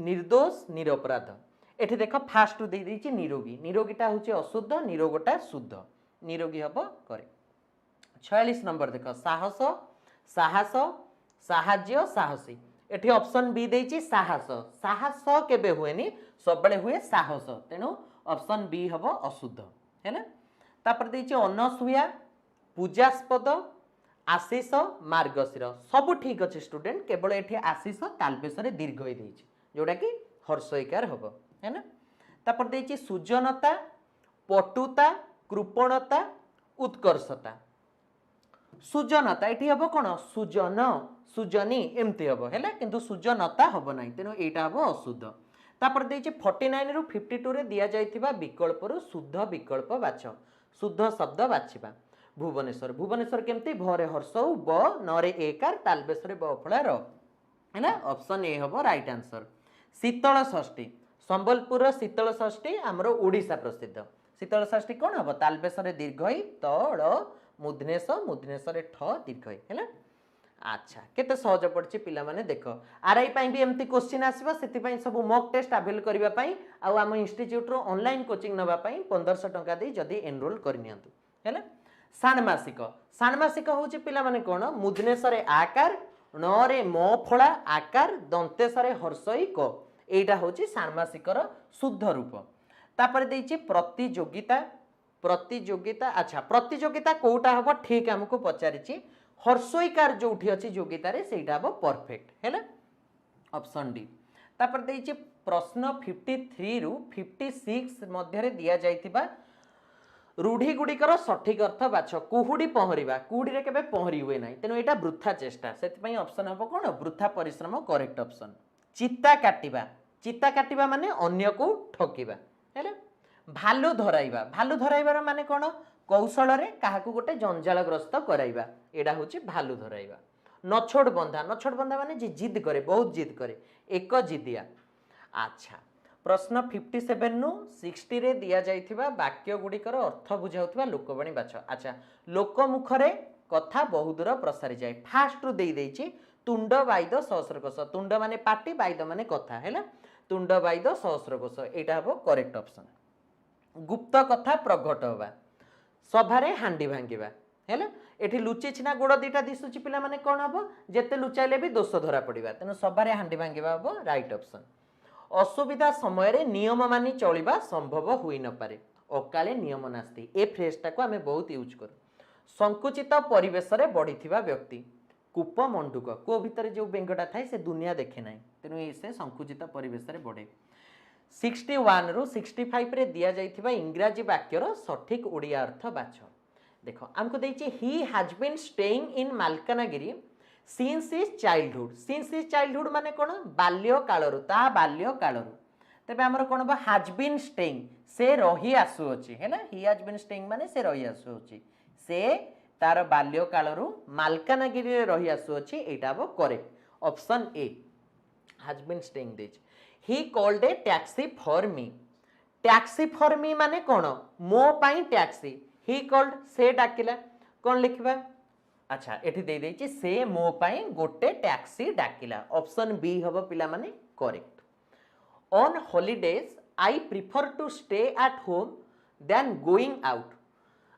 निर्दोष निरपराध एठी देख फास्ट दे देछि निरोगी निरोगीटा होछि अशुद्ध निरोगटा शुद्ध निरोगी हबो करे 46 नंबर देख साहस साहस साहाज्य साहसी एठी ऑप्शन बी देछि साहस साहस केबे हुएनी सबले हुए साहस तेनु ऑप्शन बी हबो अशुद्ध हैला तापर देछि अनसुया पूजास्पद आशीष मार्गशीर सब ठीक अच्छे स्टूडेंट केवल एठी आशीष तालबेसरे दीर्घ होई देछि जोटा कि हर्षइकार हबो है ना तापर देछि सुजनता पटुता कृपणता उत्कर्षता सुजनता एठी हबो कोन सुजन सुजनी एमती हबो हैला किंतु सुजनता हबो नै तेनु एटा हबो अशुद्ध तापर देछि 49 रु 52 रे दिया जाइथिबा विकल्प रु शुद्ध विकल्प बाछ शुद्ध शब्द बाछिबा भुवनेश्वर भुवनेश्वर केमती भरे हर्षौ ब नरे एकार तालबेसरे ब फळा र हैना ऑप्शन ए हबो राइट आंसर शीतल षष्ठी संबलपुर शीतल षष्ठी हमरो ओडिसा प्रसिद्ध शीतल षष्ठी कोन हबो तालबेसरे दीर्घई तळ मुधनेश मुधनेशरे ठ दीर्घई हैला अच्छा केते सहज पड़छि पिला माने देखो आरआई पई भी एमती क्वेश्चन आसीबो सेति पई सब मॉक टेस्ट अवेल करबा पई आ हम इंस्टीट्यूट रो ऑनलाइन कोचिंग नबा पई 1500 टका दे जदी एनरोल करनियंतु हैला षाण्मासिक होची पिला माने कोन मुधनेशरे आकार नरे म फळा आकार दंतेशरे हर्षई क एटा होची षाण्मासिकर शुद्ध रूप तापर देछि प्रतियोगिता प्रतियोगिता अच्छा प्रतियोगिता कोटा हबो ठीक हमको पचारिछि हर्षइकार जोठी अछि योगिता रे सेटा हबो परफेक्ट हैला ऑप्शन डी तापर देछि प्रश्न 53 रु 56 मध्य रे दिया जाइतिबा रूढ़ी गुड़िकर सठिक अर्थ बाछ कुहुड़ी पहरिबा कुहुड़ी रे केबे पहरी हुए नाही तेनु एटा वृथा चेष्टा सेति पई ऑप्शन हबो कोन वृथा परिश्रम करेक्ट ऑप्शन चित्ता काटिबा माने अन्य को ठकिबा हैला भालू धराइबा माने कोन कौशल रे काहाकू गोटे जंजालग्रस्त कराइबा एडा होची भालू धराइबा नछोड़ बंधा माने जे जिद करे बहुत जिद करे एक जिदिया अच्छा प्रश्न 57 नु 60 रे दिया जाइथिबा वाक्य गुड़िकर अर्थ बुझाउथिबा लोकवाणी बाछ अच्छा लोकमुखरे कथा बहुदूर प्रसारी जाए फास्ट रु देई देछि तुंड बाइद सहस्रकोश तुंड माने पाटी बाइद माने कथा हैला तुंड बाइद सहस्रकोश एटा हबो करेक्ट ऑप्शन गुप्त कथा प्रगट होबा सभारे हांडी भांगिबा हैला एठी लुचि छिना गोड़ दीटा दिसुची पिला माने कोन हबो जेते लुचाइले भी दोष धरा पड़िबा तेनु सभारे हांडी भांगिबा हबो राइट ऑप्शन असुविधा समय रे नियम मानि चलिबा संभव होई न पारे अकाले नियम नास्ति ए फ्रेजटा को हमें बहुत यूज करू संकुचित परिवेश रे बढ़िथिबा व्यक्ति कूप मंडुक को भितर जो बेंगटा थाए से दुनिया देखे नाही तेनु ए से संकुचित परिवेश रे बढ़े 61 रु 65 रे दिया जाइथिबा इंग्रजी वाक्यर सठिक ओडिया अर्थ बाछ देखो हमको देछि he has been staying in Malkangiri since his childhood माने कोन बाल्य कालरु ता बाल्य कालरु तबे हमर कोन बा हैज बीन स्टेइंग से रही आसु अछि हैला ही हैज बीन स्टेइंग माने से रही आसु अछि से तार बाल्य कालरु मालकानगिरी रे रही आसु अछि एटा बो correct option A has been staying this he called a taxi for me माने कोन मो पाई टैक्सी ही कॉल्ड से डाकिला कोन लिखबा अच्छा एठी दे देछि से मो पई गोटे टैक्सी डाकिला ऑप्शन बी हबो पिला माने correct on holidays I prefer to stay at home then going out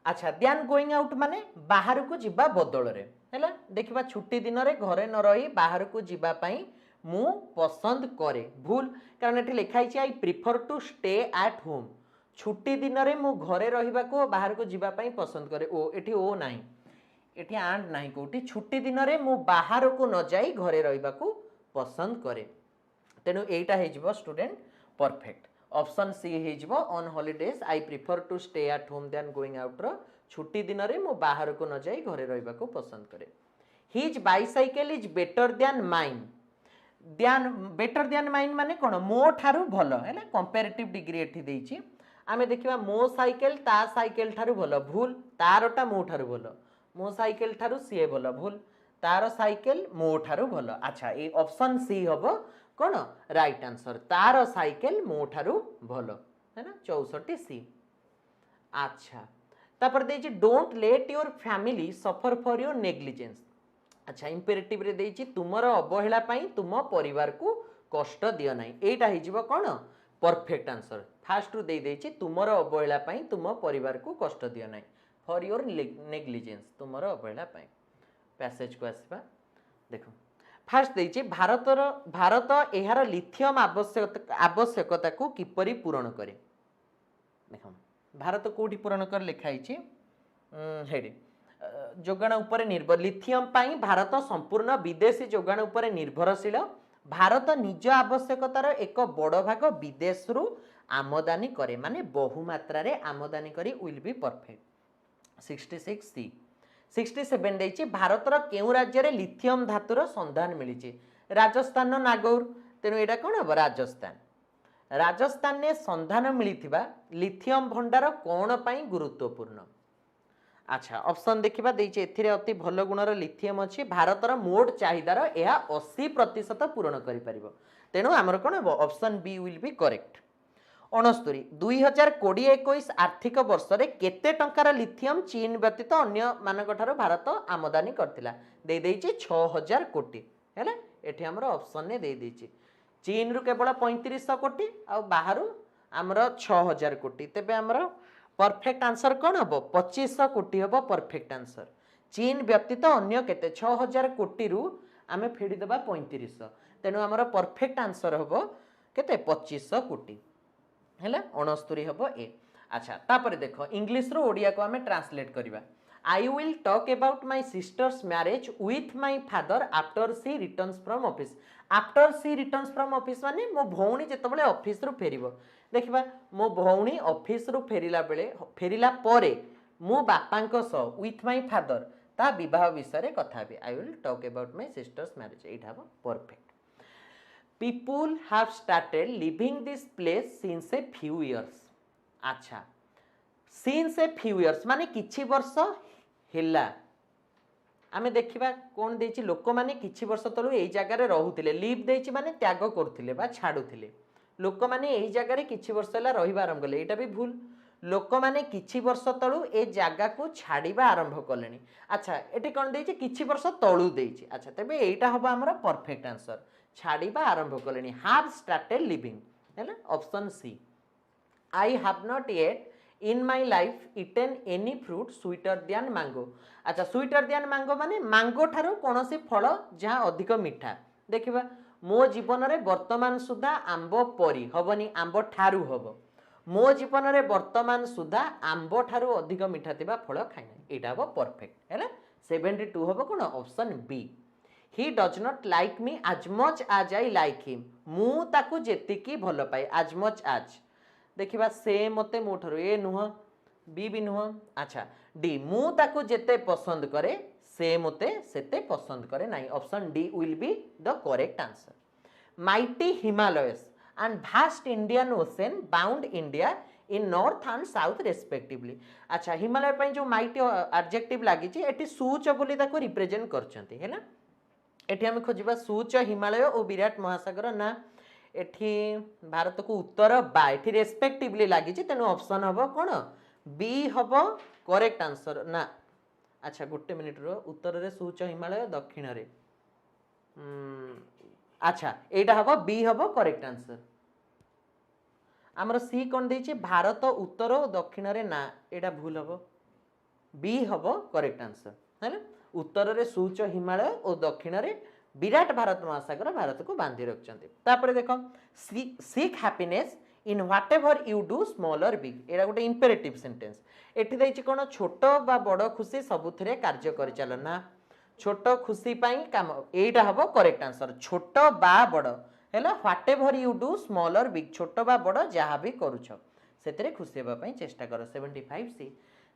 अच्छा देन गोइंग आउट माने बाहर को जिबा बदल रे हैला देखिबा छुट्टी दिन रे घरे न रही बाहर को जिबा पई मु पसंद करे भूल कारण एठी लिखाई छी I prefer to stay at home छुट्टी दिन रे मु घरे रहिबा को बाहर को जिबा पई पसंद करे ओ एठी ओ नाही एठी आंड नाही कोठी छुट्टी दिन रे मु बाहर को न जाई घरे रहिबा को पसंद करे तेनु एटा हे जिवो स्टूडेंट परफेक्ट ऑप्शन सी हे जिवो on holidays I prefer to stay at home then going out रो छुट्टी दिन रे मु बाहर को न जाई घरे रहिबा को पसंद करे his bicycle is better than mine than better than mine माने कोन मो ठारू भलो हैला कंपैरेटिव डिग्री एठी देछि आमे देखिबा मो साइकिल ता साइकिल ठारू भलो भूल तारटा मो ठारू भलो मो साइकिल ठारू सीए भलो भूल तार साइकिल मो ठारू भलो अच्छा ए ऑप्शन सी हबो कोन राइट आंसर तार साइकिल मो ठारू भलो है ना 64 सी अच्छा तापर देछि don't let your family suffer for your negligence अच्छा इंपेरेटिव रे देछि तुमर अवहेला पई तुम परिवार को कष्ट दियो नाही एटा हि जिवो कोन परफेक्ट आंसर फास्ट रु दे देछि तुमर अवहेला पई तुम परिवार को कष्ट दियो नाही फॉर योर नेग्लिजेंस तुमर अवहेला पई पैसेज को आसीबा देखो फास्ट देछि भारत एहार लिथियम आवश्यकता को किपरि पूर्ण करे देखो भारत कोठी पूर्ण कर लिखाई छी हेडी जोगाण उपरे निर्भर लिथियम पाई भारत संपूर्ण विदेशी जोगाण उपरे निर्भरशील भारत निज आवश्यकतार एक बड़ भाग विदेश रु आमदानी करे माने बहु मात्रा रे आमदानी करी विल बी परफेक्ट 66 सी 67 देछि भारतर केउ राज्य रे लिथियम धातुर संधान मिलिछि राजस्थान नो नागौर तेनु एटा कोन हो राजस्थान राजस्थान ने संधान मिलिथिबा लिथियम भंडार कोन पई गुरुत्वपूर्ण अच्छा ऑप्शन देखिबा देछि एथिरे अति भलो गुणर लिथियम अछि भारतर मोड चाहिदार एहा 80% पूर्ण करि परिबो तेनु हमर कोन हो option B will be correct 69 2020-21 आर्थिक वर्ष रे केते टंकार लिथियम चीन व्यतीत अन्य मानक ठारो भारत आमदानी करथिला दे देछि 6000 कोटी हैला एठी हमर ऑप्शन ने दे देछि चीन रु केवल 3500 कोटी आ बाहरु हमर 6000 कोटी तेबे हमर परफेक्ट आंसर कौन हम 2500 कोटी हम परफेक्ट आंसर चीन व्यतीत अन्य केते 6000 कोटी रु आमे फेडी देबा 3500 तेनु हमर परफेक्ट आंसर हम केते 2500 कोटी हैला 69 हम ए अच्छा तापर देखो इंग्लिश रो ओडिया को आमे ट्रांसलेट करबा I will talk about my sisters marriage with my father after she returns from office after she returns from office माने मो भौणी जेतबेले ऑफिस रु फेरिबो देखिबा मो भौणी ऑफिस रु फेरिला परे मो बापांको सह विथ माय फादर ता विवाह विषय रे कथा बे I will talk about my sisters marriage एटा हो perfect people have started living this place since a few years अच्छा सिंस ए फ्यू इयर्स माने किछि वर्ष हेला आमे देखिबा कोन देछि लोक माने किछि वर्ष तळु एई जागा रे रहुतिले लीव देछि माने त्याग करथिले बा छाडुथिले लोक माने एई जागा रे किछि वर्ष हेला रहिबा आरंभ कले एटा भी भूल लोक माने किछि वर्ष तळु ए जागा को छाडिबा आरंभ कलेनी अच्छा एठी कोन देछि किछि वर्ष तळु देछि अच्छा तबे एटा हबा हमर परफेक्ट आंसर छाडिबा आरंभ कलेनी हैव स्टार्टेड लिविंग हैला option C I have not yet in my life eaten any fruit sweeter than mango अच्छा स्वीटर देन मैंगो माने मैंगो ठारो कोनोसी फल जहाँ अधिक मीठा देखिबा मो जीवन रे वर्तमान सुधा आंबो परी हबनी आंबो ठारू हबो मो जीवन रे वर्तमान सुधा आंबो ठारू अधिक मीठा थिबा फल खाइना एटा हबो परफेक्ट हैला 72 हबो कोन option B he does not like me as much as I like him मु ताकू जेतिकी भलो पाए एज मच एज देखिबा से मते मोठरो ए नुह बी भी नुह अच्छा डी मु ताकू जेते पसंद करे से मते सेते पसंद करे नाही option D will be the correct answer mighty Himalayas and vast Indian ocean bound India in north and south respectively अच्छा हिमालय पई जो माइटी एडजेक्टिव लागि छि एटी सूच बोली ताको रिप्रेजेंट करछंती हैला एटी हम खोजिबा सूच हिमालय और विराट महासागर ना एठी भारत को उत्तर बा एठी रेस्पेक्टिवली लागि छि तेनु ऑप्शन हबो कोन बी हबो करेक्ट आंसर ना अच्छा गोटे मिनिट रो उत्तर रे सूच हिमालय दक्षिण रे अच्छा एटा हबो बी हबो करेक्ट आंसर आमर सी कोन देछि भारत उत्तर और दक्षिण रे ना एटा भूल हबो बी हबो करेक्ट आंसर है उत्तर रे सूच हिमालय और दक्षिण रे विराट भारत महासागर भारत को बांधि रखछन्ते तापर देखो seek happiness in what ever you do small और बिग एटा गोटे इंपेरेटिव सेंटेंस एठी दैछि कोन छोट बा बड़ खुशी सबुथिरे कार्य करि चल ना छोट खुशी पाई काम एटा हबो करेक्ट आंसर छोट बा बड़ हैला what ever you do small और बिग छोट बा बड़ जहाँ भी करूछ सेतरे खुशी हेबा पाई चेष्टा कर 75 सी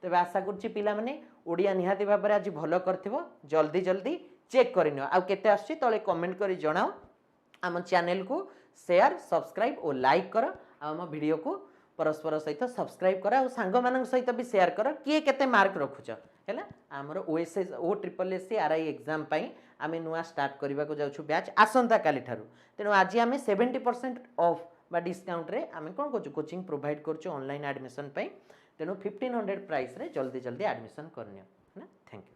तेबे आशा करछि पिला माने ओडिया निहाती भाबरे आज भलो करथिबो जल्दी जल्दी चेक करिनियो आ केते आछि तळे कमेंट करी जणाओ आम चैनल को शेयर सब्सक्राइब और लाइक कर आम वीडियो को परस्पर सहित सब्सक्राइब कर सांग मान सहित भी शेयर कर किए केते मार्क रखुच है आमर ओएसएस ओ ट्रिपल एससी आरआई एग्जाम पाई आम नुआ स्टार्ट करने को जाऊँ बैच आसंता काली ठारू तेणु आज आम 70% ऑफ बा डिस्काउंट रे आम कौन कर कोचिंग प्रोवाइड कर ऑनलाइन एडमिशन पाई तेणु 1500 प्राइस रे जल्दी जल्दी एडमिशन करनियो है thank you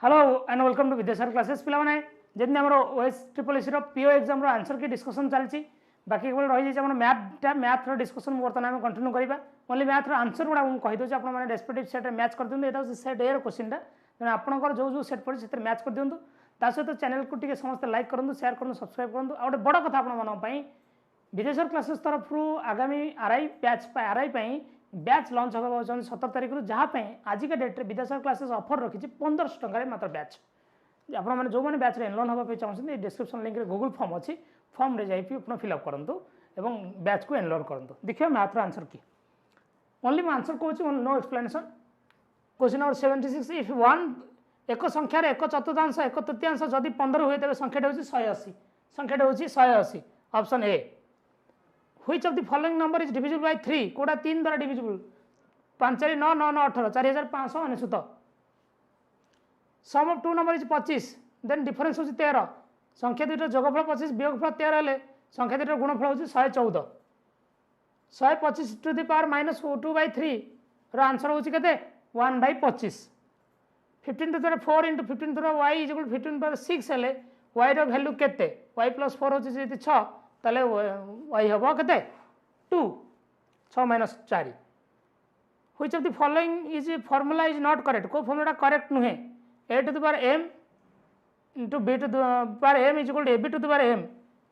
hello and welcome to Vidyasagar classes पिला माने जदि हमर ओएस ट्रिपल एससी रो पीओ एग्जाम रो आंसर की डिस्कशन चलची बाकी केवल रही जाय हमर मैथ रो डिस्कशन वर्तमान हम कंटिन्यू करिबा ओनली मैथ रो आंसर गुडा हम कहि दो जे आपण माने रेस्पेक्टिव सेट मैच कर दियंतु एटा सेट ए रो क्वेश्चन टा तेना आपनकर जो सेट पड़ी सेते मैच कर दियंतु ता सहित चैनल को टिके समस्त लाइक करंतु शेयर करंतु सब्सक्राइब करंतु आ बड़ कथा आपण मन पई विद्यासागर क्लासेस तरफ रु आगामी आरआई बैच लॉन्च होगा 17 तारीख जहाँ आज का डेट विद्यासागर क्लासेस ऑफर रखी 1500 टंका मात्र बैच आप जो मैंने बैच एनरोल होगा चाहते डिस्क्रिप्शन लिंक गूगल फॉर्म अच्छी फॉर्म रे जाइए आप फिलअप करूँ एवं बैच को एनरोल करूँ देखिए मैथ रो आंसर की ओनली मैं आंसर कहूँ no explanation question number 76 if one एक संख्यार एक चतुर्थांश एक तृतीयांश जदि 15 हुए तेज संख्याटा हूँ 180 संख्याटा हूँ 180 option A which of the following number is divisible by 3 कोडा 3 द्वारा divisible 5 4 9 9 9 18 4599 sum of two number is 25 then difference होची 13 संख्या दुईटा जोगफल 25 वियोगफल 13 हेले संख्या दुईटा गुणफल होची 114 125 टू द पावर माइनस 2/3 रो आंसर होची केते 1/25 15 to the 4 into 15 to the y is equal 15 पर 6 हेले y रो वैल्यू केते y + 4 होची जे 6 ताले y हबो केते 2 6 - 4 which of the following is formula is not correct को फॉर्मूला करेक्ट नुहे a to the power m into b to the power m is equal to ab to the power m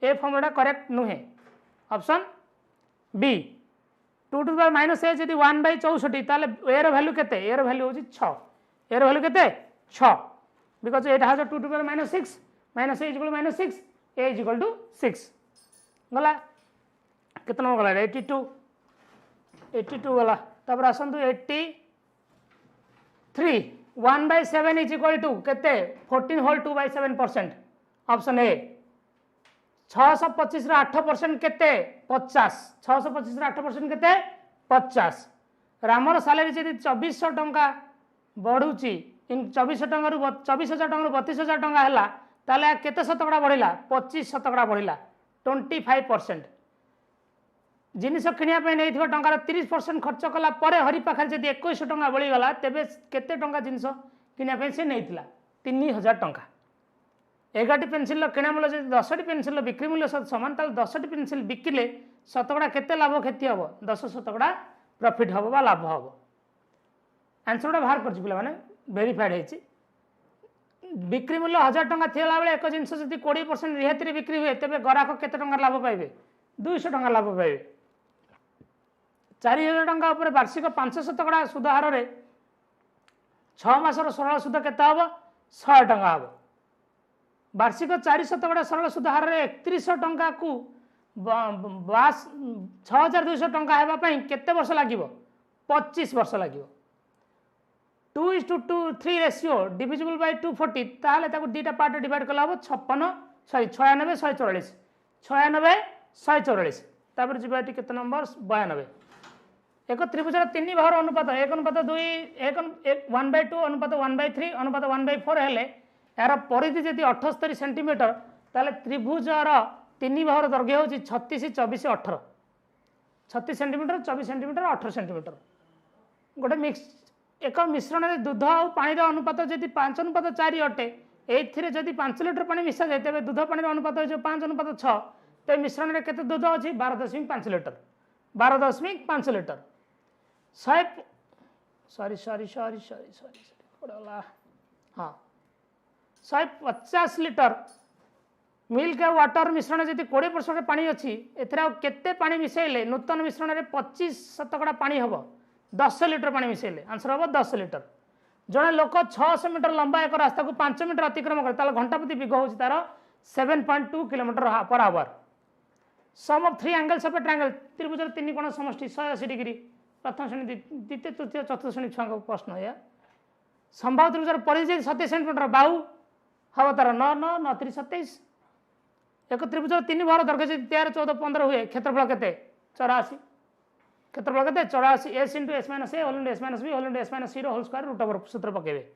A formula correct नुहे option B 2 to the power -a जदि 1/64 ताले a रो value केते a रो value होची 6 a रो value केते 6 because it has a 2 to the power -6 -a is equal to -6 a is equal to 6 गला केते नंबर गला 82 गला तब आसंतु 83 1/7 इज इक्वल टू केते 14 होल 2/7% ऑप्शन ए 625 रो 8% केते 50 625 रो 8% केते 50 रामर सैलरी जदि 2400 टंका बढ़ुची इन 2400 टंका रु 24000 टंका रु 32000 टंका हैला ताले केते शतकड़ा बढ़िला 25 शतकड़ा बढ़िला 25% जिनिस किनिया पे नहीं टंकार 30% खर्च कला परे हरि पाखर जदि 2100 टंका बळी गला तेबे केते टंका जिनिस किनिया पे से नैथिला 3000 टंका 11टी पेंसिल किणा मूल्य जदि 10टी पेंसिल बिक्री मूल्य समान ताल 10टी पेंसिल बिकिले शतकड़ा केते लाभ क्षति हबो 10 शतकड़ा प्रॉफिट हबो बा लाभ हबो आंसरटा बाहर करछि पिला माने वेरीफाइड हेछि बिक्री मूल्य 1000 टंका थिला बेले एक जिनिस जदि 20% रिहाती रे बिक्री हुए तेबे ग्राहक केते टंका लाभ पाइबे 200 टंका लाभ पाइबे 4000 टंका ऊपर वार्षिक 500 शतकड़ा सुध हार रे 6 मासर सरल सुध केते हबो 100 टंका हबो वार्षिक 4 शतकड़ा सरल सुध हार रे 3100 टंका को 6200 टंका हेबा पई केते वर्ष लागिवो 25 वर्ष लागिवो 2:3 रेशियो डिविजिबल बाय 240 ताले ताको दीटा पार्ट डिवाइड कला हबो 96 144 144 तापर जिबा टी केते नंबर 92 एक त्रिभुज तीन भाग अनुपात 1:2 1/2 अनुपात 1/3 अनुपात 1/4 हेले यार परिधि जदि 78 सेंटीमीटर ताले त्रिभुजर तीन भाग दैर्घ्य होची 36 24 18 36 सेंटीमीटर 24 सेंटीमीटर 18 सेंटीमीटर गोटे मिक्स एक मिश्रण में दूध और पानी अनुपात जब 5:4 अटे एदि 5 लिटर पानी मिसा जाए तेज दूध पानी अनुपात हो 5:6 तो मिश्रण में केते दूध अच्छी 12.5 लिटर 12.5 लिटर 100 सॉरी हाँ 150 लिटर मिल्क और वाटर मिश्रण जब 20% पानी अच्छी एते पानी मिसेले नूतन मिश्रण में 25% पानी हम 10 लिटर पानी मिसेले आंसर हम 10 लिटर जड़े लोक 600 मीटर लंबा एक रास्ता को 5 मीटर अतिक्रम करे घंटा प्रति बेग हो तार 7.2 kilometre per hour sum of 3 angles of a triangle त्रिभुज 3 कोण समष्टि 180 डिग्री प्रथम श्रेणी द्वितीय तृतीय चतुर्थ श्रेणी छुआ प्रश्न या संभाव त्रिभुज परिधि 27 सेंटीमीटर बाहु हम तार 9 9 9 3 27 एक त्रिभुज 3 बार दर्घ्य जब 13 14 15 हुए क्षेत्रफल के 84 क्षेत्रफल के 84 S into S minus A whole into S minus B whole into S minus C whole square root over सूत्र पकेबे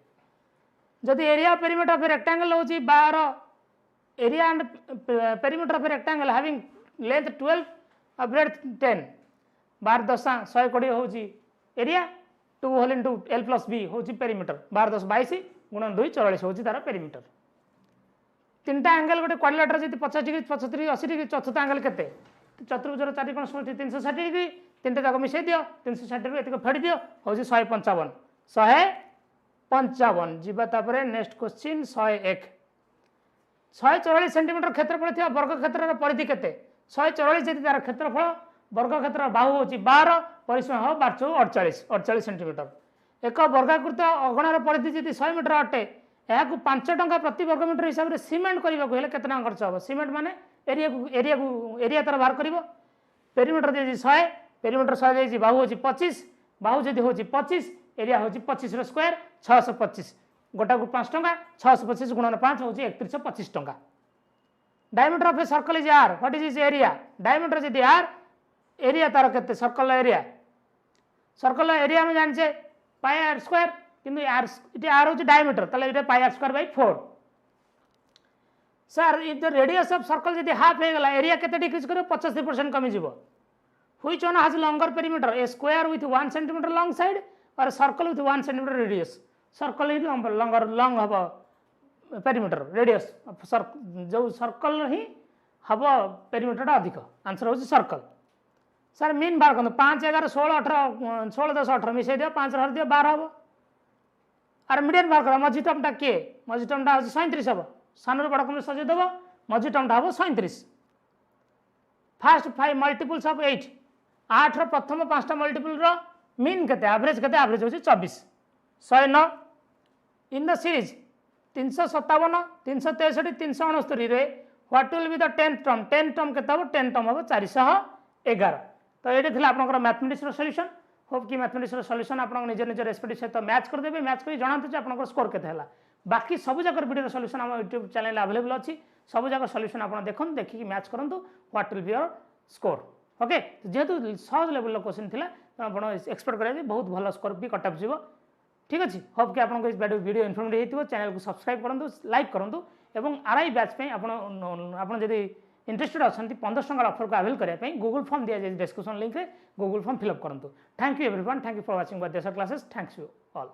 जदि एरिया पेरीमीटर ऑफ रेक्टेंगल होची 12 area and perimeter of rectangle having length 12 और ब्रेड्थ 10 12 दशा 120 होची area 2 whole into L plus B होची perimeter 12 10 22 गुणन 2 44 होची तार पेरीमीटर तीनटा एंगल गोटे क्वाड्रिलेटरल जब 50 डिग्री 75 80 डिग्री चतुर्थ एंगल केते चतुर्भुजर 4 कोण समष्टि 360 डिग्री तीनटा जाक मिसई दियो 360 डिग्री एतिक फेडी दियो होची 155 जीवा तापरे नेक्स्ट क्वेश्चन 101 144 सेंटीमीटर क्षेत्रफल थिया वर्ग क्षेत्रर परिधि केते 144 जदि तार क्षेत्रफल वर्ग क्षेत्र बाहु होची 12 परिसीमा हो 48 सेंटीमीटर एक वर्गाकृत अगणार परिधि जदि 100 मीटर अटे यह 5 टंका प्रति वर्ग मीटर हिसाब से सीमेंट करने को केते टंका खर्च हम सीमेंट माने एरिया तार बाहर कर पेरीमीटर जब 100 पेरीमीटर 100 बाहु होची 25 बाहु जदि होची 25 एरिया होची 25 रो स्क्वायर 625 गोटा को 5 टंका 625 गुणन 5 होची 3125 टंका diameter of a circle is r what is is area diameter जदि आर एरिया तार केते सर्कल एरिया में जानछे पाई आर स्क्वायर किंतु आर इट आर होची डायमीटर तले it pi r square by 4 sir if the radius of circle जदि half हे गला एरिया केते डिक्रीज करियो 85% कमी जिवो which one has longer perimeter a square with 1 centimetre long side और circle with 1 centimetre radius circle is longer long हबो perimeter radius जो सर्कल ही हबो पेरीमीटर अधिक आंसर होची सर्कल सर मीन बार करन 5 11 16 18 16 10 18 मिसई दियो 5 हर दियो 12 हबो और मीडियन बार कर मझी टर्मटा के मझी टर्मटा 37 हम सान बड़ कम सजे देव मझी टर्मटा हम 37 फास्ट 5 मल्टीपल्स ऑफ 8 8 प्रथम 5टा मल्टीपल रो मीन केते एवरेज होची 24 109 इन द सीरीज 357 363 369 रे what will be the 10th term केते हम 10 टर्म हम 411 तो ये थिला आपनकर मैथमेटिक्स रो सॉल्यूशन होप कि मैथमेटिक्स सॉल्यूशन आप निज निज रेस्पेक्ट सहित मैच करदेवे मैच कर जनाते आप स्कोर केते है बाकी सब जगह वीडियो सॉल्यूशन आम यूट्यूब चैनल अवेलेबल अच्छी सब जगह सॉल्यूशन आप देखो देखिए मैच करूँ what will be your score okay जेहेतु सहज लेवल क्वेश्चन थी आप एक्सपेक्ट करेंगे बहुत भल स्कोर भी कटअप जीव ठीक अच्छे होप कि आपको वीडियो इनफॉर्मेटिव हो चैनल को सब्सक्राइब करूँ लाइक करूँ और आरआई बैच आप इंटरेस्टेड अच्छा 15 टंका ऑफर को अवेल करने गूगल फॉर्म दिया जाए डिस्क्रिप्शन लिंक रे गूगल फॉर्म फिलअप करूँ thank you everyone thank you for watching देशर क्लासेस थैंक्स यू ऑल